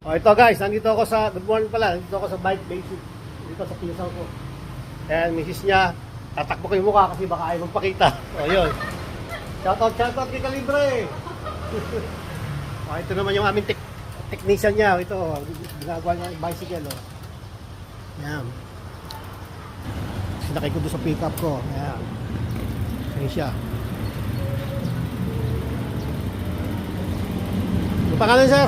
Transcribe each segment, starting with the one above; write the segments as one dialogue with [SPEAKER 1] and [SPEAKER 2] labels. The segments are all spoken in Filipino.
[SPEAKER 1] Oh, ito guys, nandito ako sa, good morning pala, nandito ako sa Bike Basic, dito sa pinsan ko. Ayan, misis niya, tatakbo ko yung mukha kasi baka ayaw magpakita. O, yun. Shoutout kay Kalibre. Oh, ito naman yung aming technician niya. Ito, ginagawa niya yung bicycle. Oh. Ayan. Sinakay ko doon sa pickup ko. Ayan. Ayan siya. Yung pangalan, sir?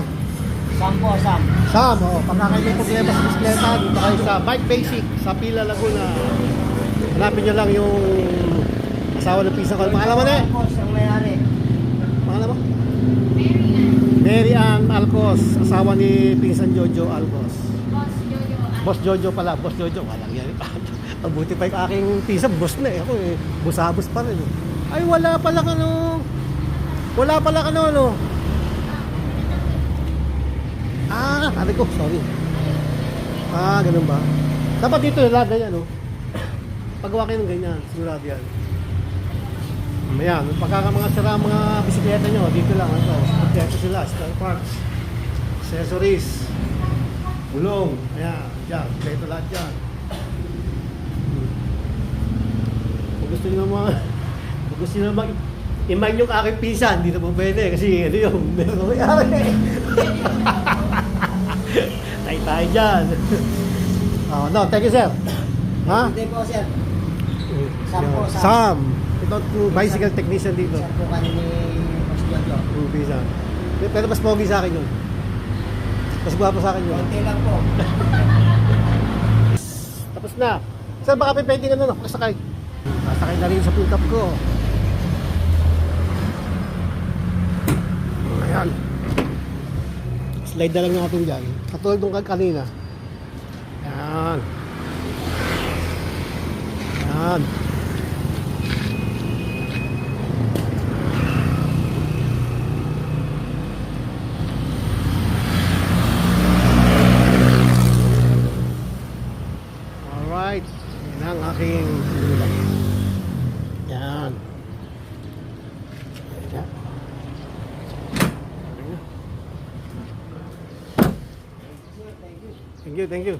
[SPEAKER 2] Sam po, Sam.
[SPEAKER 1] Sam, pagka kayo may problema sa bisikleta, dito kayo sa Bike Basic sa Pila, Laguna. Hanapin nyo lang yung asawa ng pinsan ko. Pangalan mo na eh?
[SPEAKER 2] Alcos, ang may-ari.
[SPEAKER 1] Pangalan mo? Mary Ann Alcos, asawa ni pinsan Jojo Alcos. Boss Jojo pala, Boss Jojo. Walang yan. Mabuti pa yung aking pinsan, boss na eh. Ako eh, busabos pa rin. Ay, wala pala ka no. Wala pala ka no, ano. Sabi ko, sorry. Ganun ba? Dapat dito nila, ganyan, no? Paggawa kayo ng ganyan, sigurado yan. Ayan, pagka mga sira mga bisikleta nyo, dito lang, ito. Dito sila, spare parts, accessories, gulong, ayan, dyan, dito lahat dyan. Kung gusto nyo naman, i-mind yung aking pinsan, dito po pwede, kasi ano yung, meron ko mayari. Tayo dyan. Oh, no, thank you, sir. Ha?
[SPEAKER 2] Hindi po, sir. Sam po, Sam.
[SPEAKER 1] Sam. Ito, bicycle technician dito.
[SPEAKER 2] Sir po kani ni Boss Jojo.
[SPEAKER 1] Pinsan. Pero mas pogi sa akin yun. Mas guwapo sa akin yun.
[SPEAKER 2] Konti lang po.
[SPEAKER 1] Tapos na. Sir, baka pwede ka na, pakasakay. Pasakay na rin sa pickup ko. Ayan. Slide na lang natin dyan. Katulad nung kanina. Ayan. Ayan. Alright. Yan ang aking yan. Yan. Thank you, thank you.